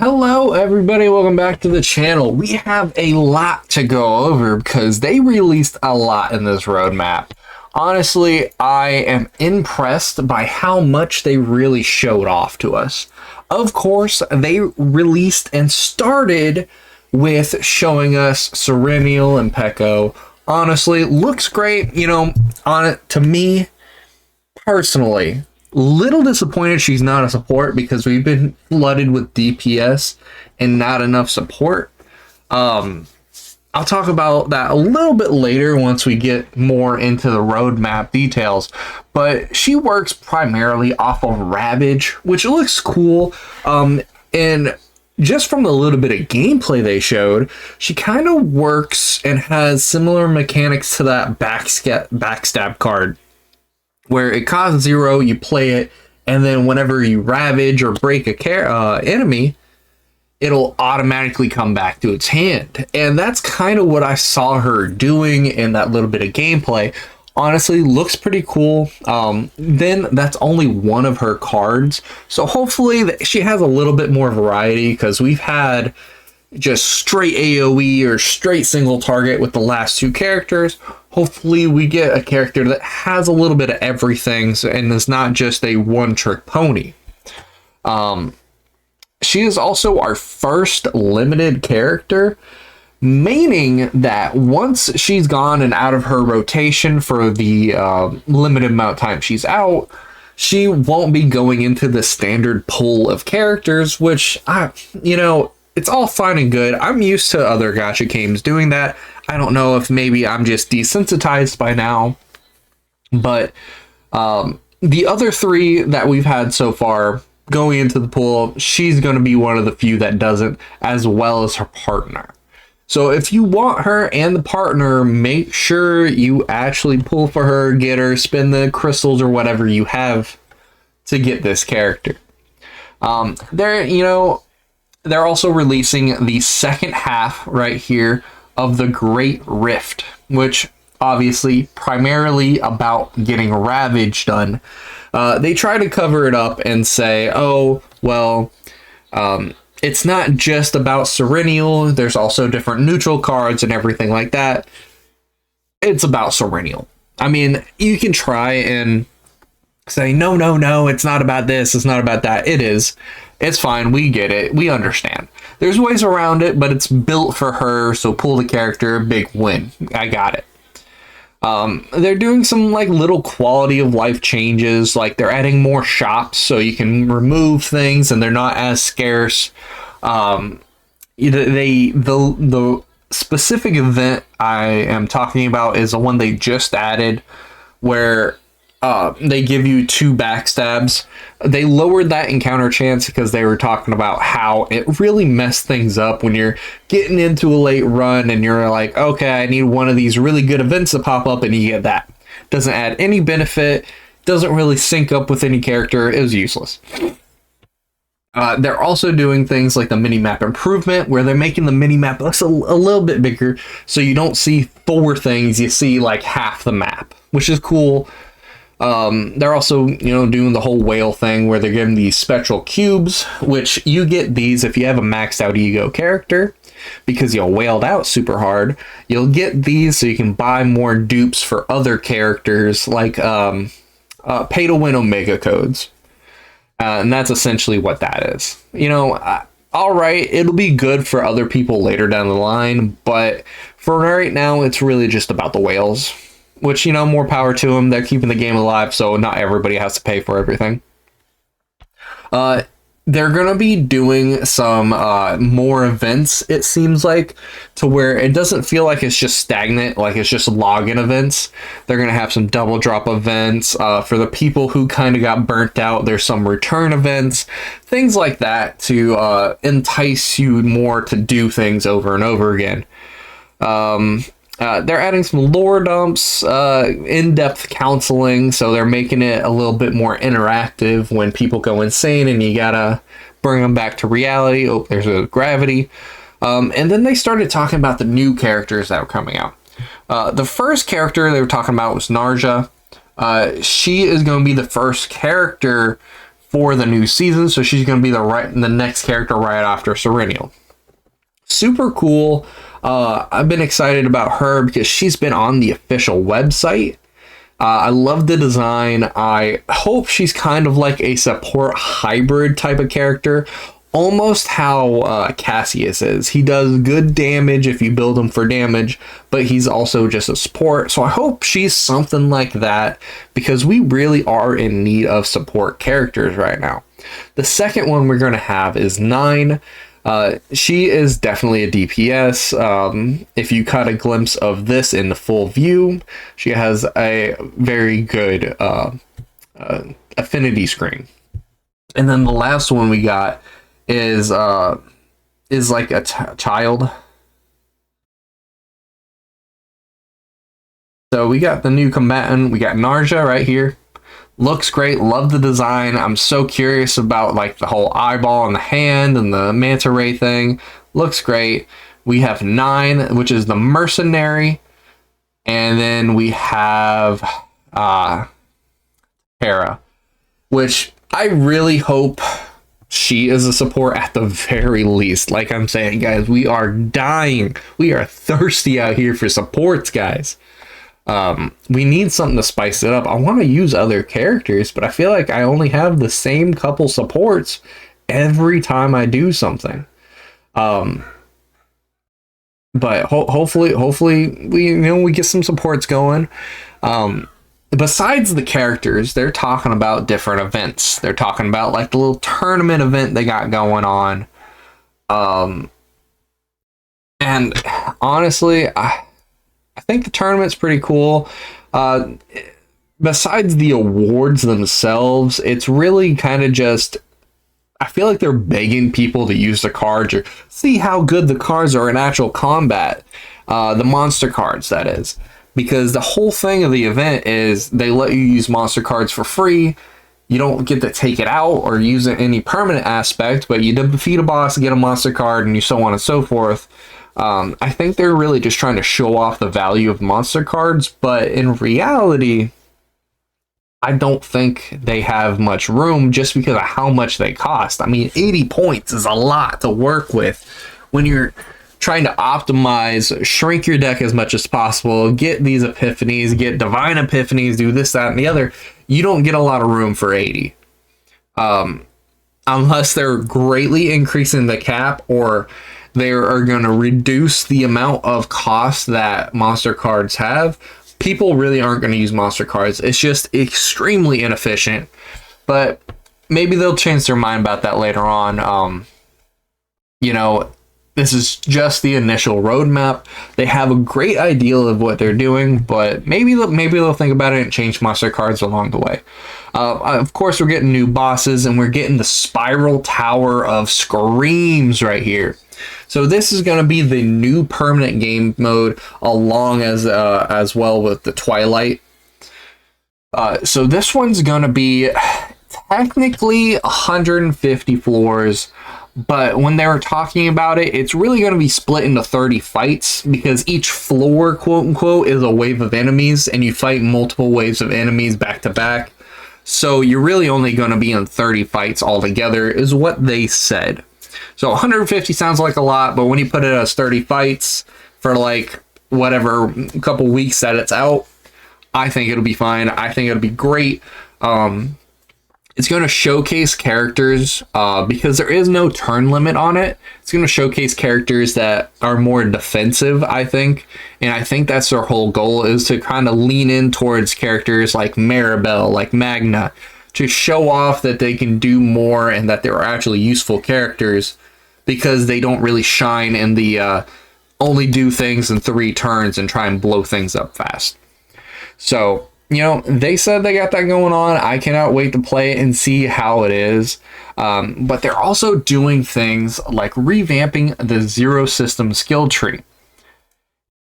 Hello everybody, welcome back to the channel. We have a lot to go over because they released a lot in this roadmap. Honestly, I am impressed by how much they really showed off to us. Of course, they released and started with showing us Serenial and Peko. Honestly, looks great, to me personally. Little disappointed she's not a support because we've been flooded with DPS and not enough support. I'll talk about that a little bit later once we get more into the roadmap details, but she works primarily off of Ravage, which looks cool. And just from the little bit of gameplay they showed, she kind of works and has similar mechanics to that backstab card, where it costs 0, you play it, and then whenever you ravage or break a enemy, it'll automatically come back to its hand. And that's kind of what I saw her doing in that little bit of gameplay. Honestly, looks pretty cool. Then that's only one of her cards, so hopefully she has a little bit more variety, because we've had just straight AoE or straight single target with the last two characters. Hopefully we get a character that has a little bit of everything and is not just a one-trick pony. She is also our first limited character, meaning that once she's gone and out of her rotation for the limited amount of time she's out, she won't be going into the standard pool of characters, which it's all fine and good. I'm used to other gacha games doing that. I don't know if maybe I'm just desensitized by now, but the other three that we've had so far going into the pool, she's going to be one of the few that doesn't, as well as her partner. So if you want her and the partner, make sure you actually pull for her, get her, spend the crystals or whatever you have to get this character. They're also releasing the second half right here of the Great Rift, which obviously primarily about getting Ravage done. They try to cover it up and say, oh, well, it's not just about Serenial. There's also different neutral cards and everything like that. It's about Serenial. I mean, you can try and say, no, it's not about this, it's not about that. It is. It's fine, we get it, we understand. There's ways around it, but it's built for her, so pull the character, big win. I got it. They're doing some little quality of life changes, like they're adding more shops so you can remove things and they're not as scarce. The specific event I am talking about is the one they just added, where they give you 2 backstabs. They lowered that encounter chance because they were talking about how it really messed things up when you're getting into a late run and you're like, okay, I need one of these really good events to pop up, and you get that. Doesn't add any benefit, doesn't really sync up with any character. It was useless. They're also doing things like the mini-map improvement, where they're making the mini-map a little bit bigger, so you don't see 4 things, you see like half the map, which is cool. They're also, doing the whole whale thing where they're giving these spectral cubes, which you get these if you have a maxed out ego character, because you'll whaled out super hard. You'll get these so you can buy more dupes for other characters, like pay to win Omega codes. And that's essentially what that is. All right, it'll be good for other people later down the line, but for right now, it's really just about the whales. Which, more power to them. They're keeping the game alive, so not everybody has to pay for everything. They're going to be doing some more events, it seems like, to where it doesn't feel like it's just stagnant, like it's just login events. They're going to have some double drop events. For the people who kind of got burnt out, there's some return events, things like that to entice you more to do things over and over again. They're adding some lore dumps, in-depth counseling, so they're making it a little bit more interactive when people go insane and you gotta bring them back to reality. Oh, there's a gravity. And then they started talking about the new characters that were coming out. The first character they were talking about was Narja. She is going to be the first character for the new season, so she's going to be the next character right after Serenial. Super cool. I've been excited about her because she's been on the official website. I love the design. I hope she's kind of like a support hybrid type of character, almost how Cassius is. He does good damage if you build him for damage, but he's also just a support. So I hope she's something like that, because we really are in need of support characters right now. The second one we're going to have is 9. She is definitely a DPS. If you caught a glimpse of this in the full view, she has a very good affinity screen. And then the last one we got is like a child. So we got the new combatant. We got Narja right here. Looks great. Love the design. I'm so curious about like the whole eyeball and the hand and the manta ray thing. Looks great. We have 9, which is the mercenary, and then we have Hera, which I really hope she is a support at the very least. Like I'm saying, guys, we are dying. We are thirsty out here for supports, guys. We need something to spice it up. I want to use other characters, but I feel like I only have the same couple supports every time I do something. But hopefully we get some supports going. Besides the characters, they're talking about different events. They're talking about like the little tournament event they got going on. And honestly, I think the tournament's pretty cool. Besides the awards themselves, it's really kind of just, I feel like they're begging people to use the cards or see how good the cards are in actual combat. The monster cards, that is. Because the whole thing of the event is they let you use monster cards for free. You don't get to take it out or use it in any permanent aspect, but you defeat a boss, get a monster card, and so on and so forth. I think they're really just trying to show off the value of monster cards, but in reality, I don't think they have much room just because of how much they cost. I mean, 80 points is a lot to work with when you're trying to optimize, shrink your deck as much as possible, get these epiphanies, get divine epiphanies, do this, that, and the other. You don't get a lot of room for 80. Unless they're greatly increasing the cap, or they are going to reduce the amount of cost that monster cards have. People really aren't going to use monster cards. It's just extremely inefficient. But maybe they'll change their mind about that later on. This is just the initial roadmap. They have a great idea of what they're doing, but maybe they'll think about it and change monster cards along the way. Of course, we're getting new bosses, and we're getting the Spiral Tower of Screams right here. So this is going to be the new permanent game mode, along as well with the Twilight. So this one's going to be technically 150 floors, but when they were talking about it, it's really going to be split into 30 fights, because each floor, quote unquote, is a wave of enemies, and you fight multiple waves of enemies back to back. So you're really only going to be in 30 fights altogether, is what they said. So 150 sounds like a lot, but when you put it as 30 fights for like whatever couple weeks that it's out, I think it'll be fine. I think it'll be great. It's going to showcase characters because there is no turn limit on it. It's going to showcase characters that are more defensive, I think. And I think that's their whole goal, is to kind of lean in towards characters like Maribel, like Magna, to show off that they can do more and that they're actually useful characters, because they don't really shine in the only do things in 3 turns and try and blow things up fast. So, they said they got that going on. I cannot wait to play it and see how it is. But they're also doing things like revamping the Zero System skill tree.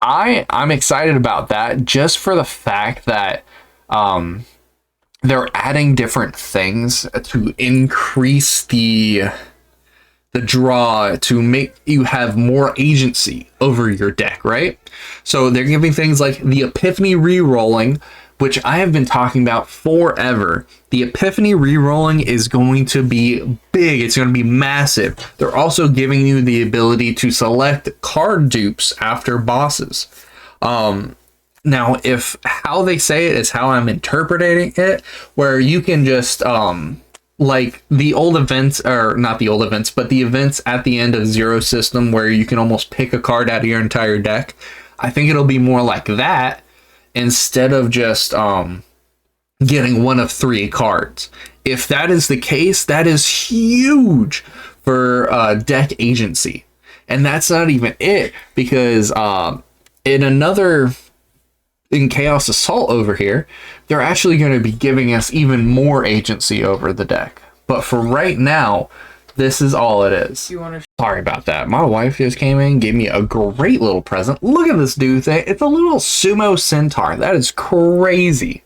I'm excited about that, just for the fact that they're adding different things to increase the draw, to make you have more agency over your deck, right? So they're giving things like the Epiphany re-rolling, which I have been talking about forever. The Epiphany rerolling is going to be big. It's going to be massive. They're also giving you the ability to select card dupes after bosses. Now, if how they say it is how I'm interpreting it, where you can just, like the old events, or not the old events, but the events at the end of Zero System where you can almost pick a card out of your entire deck. I think it'll be more like that instead of just getting one of 3 cards. If that is the case, that is huge for deck agency. And that's not even it, because in Chaos Assault over here, they're actually going to be giving us even more agency over the deck. But for right now, this is all it is. Sorry about that. My wife just came in, gave me a great little present. Look at this dude thing. It's a little sumo centaur. That is crazy.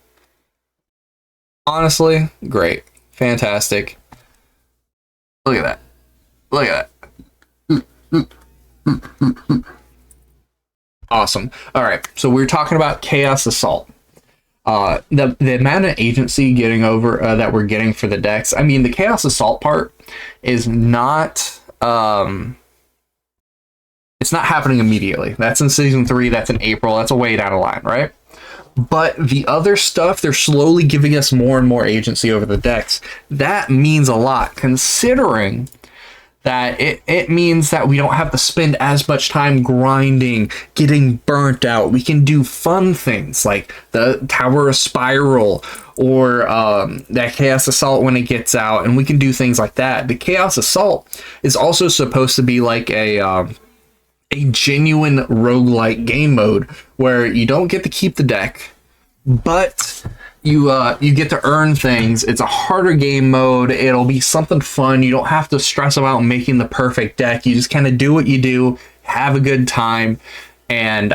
Honestly, great. Fantastic. Look at that. Look at that. Awesome. All right, so we're talking about Chaos Assault. The amount of agency getting over that we're getting for the decks. I mean, the Chaos Assault part is not it's not happening immediately. That's in season 3. That's in April. That's a way down the line, right? But the other stuff, they're slowly giving us more and more agency over the decks. That means a lot, considering that it means that we don't have to spend as much time grinding, getting burnt out. We can do fun things like the Tower of Spiral or that Chaos Assault when it gets out, and we can do things like that. The Chaos Assault is also supposed to be like a genuine roguelike game mode where you don't get to keep the deck, but you get to earn things. It's a harder game mode. It'll be something fun. You don't have to stress about making the perfect deck. You just kind of do what you do, have a good time, and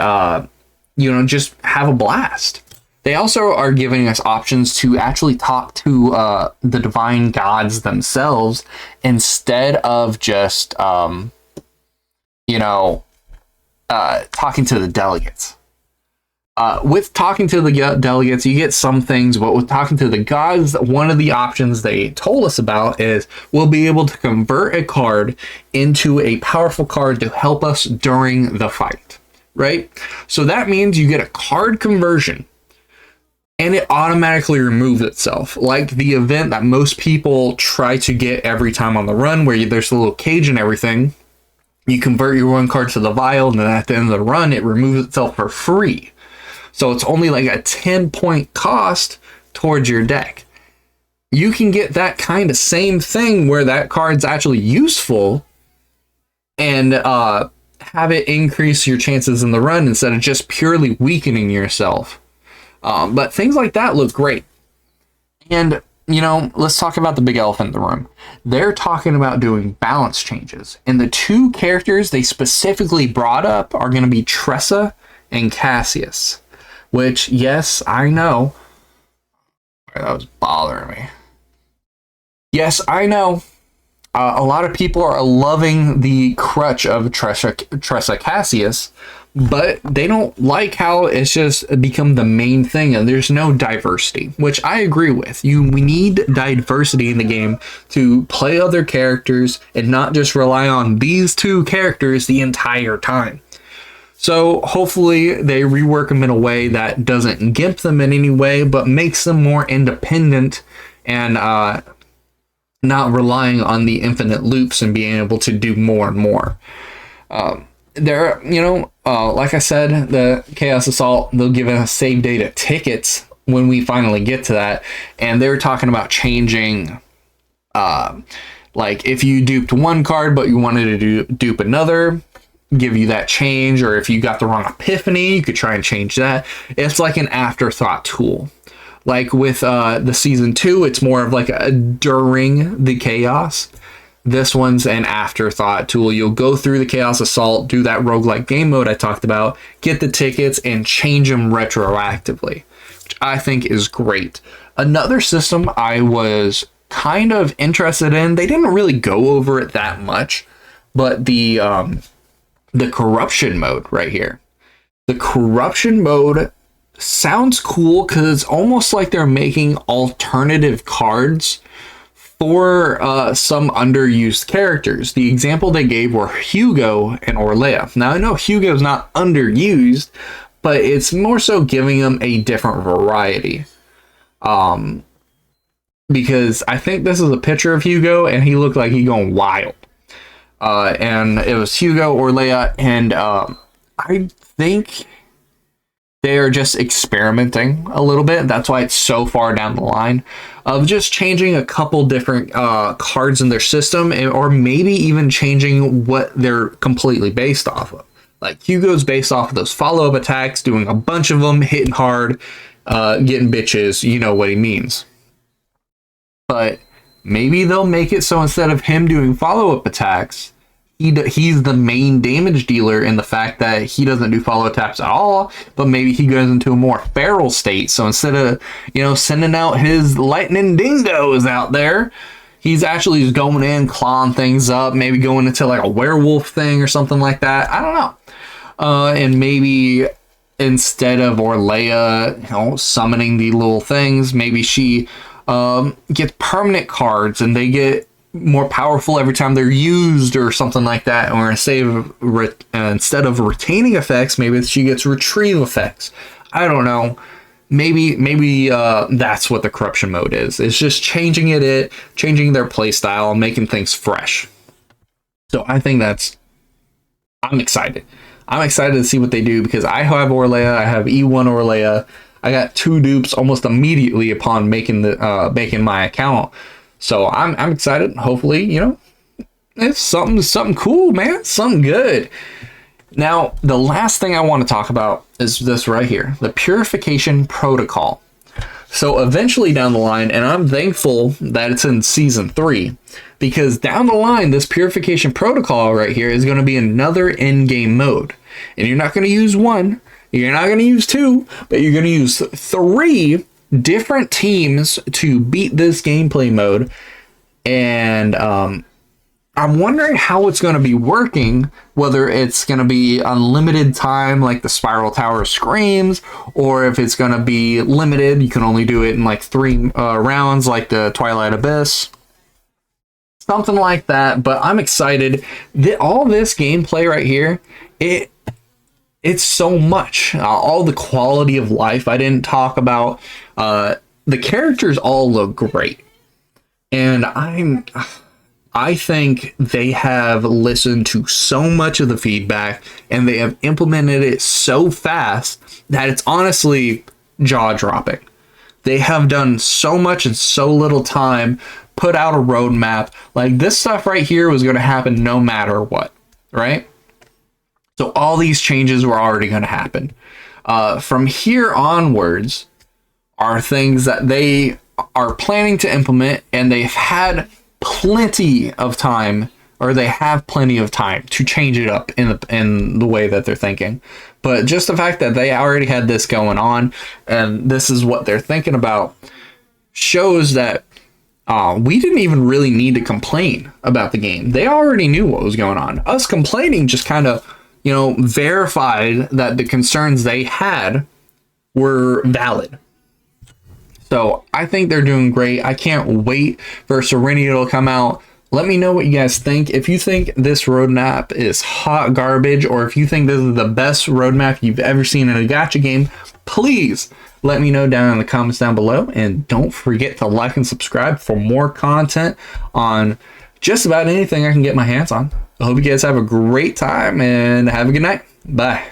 just have a blast. They also are giving us options to actually talk to the divine gods themselves instead of just talking to the delegates. With talking to the delegates, you get some things, but with talking to the gods, one of the options they told us about is we'll be able to convert a card into a powerful card to help us during the fight, right? So that means you get a card conversion and it automatically removes itself, like the event that most people try to get every time on the run, where there's a little cage and everything. You convert your one card to the vial, and then at the end of the run, it removes itself for free. So it's only like a 10-point cost towards your deck. You can get that kind of same thing where that card's actually useful and have it increase your chances in the run instead of just purely weakening yourself. But things like that look great. And, let's talk about the big elephant in the room. They're talking about doing balance changes. And the 2 characters they specifically brought up are going to be Tressa and Cassius. Which, yes, I know. That was bothering me. Yes, I know. A lot of people are loving the crutch of Tressa Cassius, but they don't like how it's just become the main thing and there's no diversity, which I agree with. We need diversity in the game to play other characters and not just rely on these 2 characters the entire time. So hopefully they rework them in a way that doesn't gimp them in any way, but makes them more independent and not relying on the infinite loops and being able to do more and more. Like I said, the Chaos Assault, they'll give us save data tickets when we finally get to that. And they're talking about changing, like if you duped one card, but you wanted to dupe another, give you that change. Or if you got the wrong epiphany, you could try and change that. It's like an afterthought tool. Like with the season 2, it's more of like a during the chaos. This one's an afterthought tool. You'll go through the Chaos Assault, do that roguelike game mode I talked about, get the tickets, and change them retroactively, which I think is great. Another system I was kind of interested in, they didn't really go over it that much, but the corruption mode right here. The corruption mode sounds cool because it's almost like they're making alternative cards for some underused characters. The example they gave were Hugo and Orlea. Now I know Hugo's not underused, but it's more so giving them a different variety. Because I think this is a picture of Hugo and he looked like he going wild. And it was Hugo, Orlea, and I think they are just experimenting a little bit. That's why it's so far down the line of just changing a couple different cards in their system, or maybe even changing what they're completely based off of. Like Hugo's based off of those follow-up attacks, doing a bunch of them, hitting hard, getting bitches. You know what he means. But maybe they'll make it so instead of him doing follow-up attacks, he's the main damage dealer in the fact that he doesn't do follow attacks at all, but maybe he goes into a more feral state. So instead of, sending out his lightning dingoes out there, he's actually just going in, clawing things up, maybe going into like a werewolf thing or something like that. I don't know. And maybe instead of Orlea, summoning the little things, maybe she gets permanent cards and they get more powerful every time they're used or something like that. Or instead of retaining effects, maybe she gets retrieve effects. I don't know. Maybe that's what the corruption mode is. It's just changing their play style and making things fresh. So I think I'm excited. I'm excited to see what they do because I have Orlea. I have E1 Orlea. I got 2 dupes almost immediately upon making my account. So I'm excited. Hopefully, it's something cool, man. Something good. Now, the last thing I want to talk about is this right here, the Purification Protocol. So eventually down the line, and I'm thankful that it's in Season 3, because down the line, this Purification Protocol right here is going to be another in-game mode. And you're not going to use 1, you're not going to use 2, but you're going to use 3 different teams to beat this gameplay mode. And I'm wondering how it's going to be working, whether it's going to be unlimited time like the Spiral Tower Screams, or if it's going to be limited, you can only do it in like 3 rounds like the Twilight Abyss, something like that. But I'm excited that all this gameplay right here, it's so much. All the quality of life I didn't talk about. The characters all look great. And I think they have listened to so much of the feedback and they have implemented it so fast that it's honestly jaw-dropping. They have done so much in so little time, put out a roadmap. Like this stuff right here was going to happen no matter what, right? So all these changes were already going to happen. From here onwards are things that they are planning to implement, and they've had plenty of time, or they have plenty of time to change it up in the way that they're thinking. But just the fact that they already had this going on, and this is what they're thinking about, shows that we didn't even really need to complain about the game. They already knew what was going on. Us complaining just kind of, verified that the concerns they had were valid. So I think they're doing great. I can't wait for Serenity to come out. Let me know what you guys think. If you think this roadmap is hot garbage, or if you think this is the best roadmap you've ever seen in a gacha game, please let me know down in the comments down below. And don't forget to like and subscribe for more content on just about anything I can get my hands on. I hope you guys have a great time and have a good night. Bye.